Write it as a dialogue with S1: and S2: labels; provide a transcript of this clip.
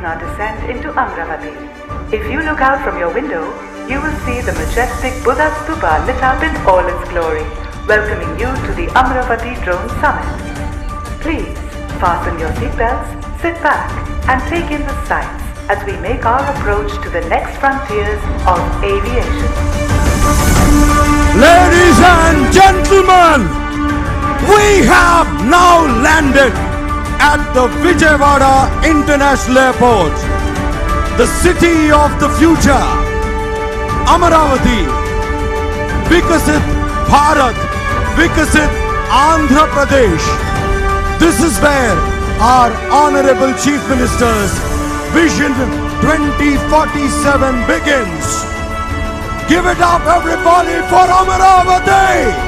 S1: Our descent into Amaravati. If you look out from your window, you will see the majestic Buddha Stupa lit up in all its glory, welcoming you to the Amaravati Drone Summit. Please fasten your seatbelts, sit back, and take in the sights as we make our approach to the next frontiers of aviation.
S2: Ladies and gentlemen, we have now landed at the Vijaywada International Airport, the city of the future. Amaravati, Vikasit Bharat, Vikasit Andhra Pradesh. This is where our Honorable Chief Minister's Vision 2047 begins. Give it up everybody for Amaravati!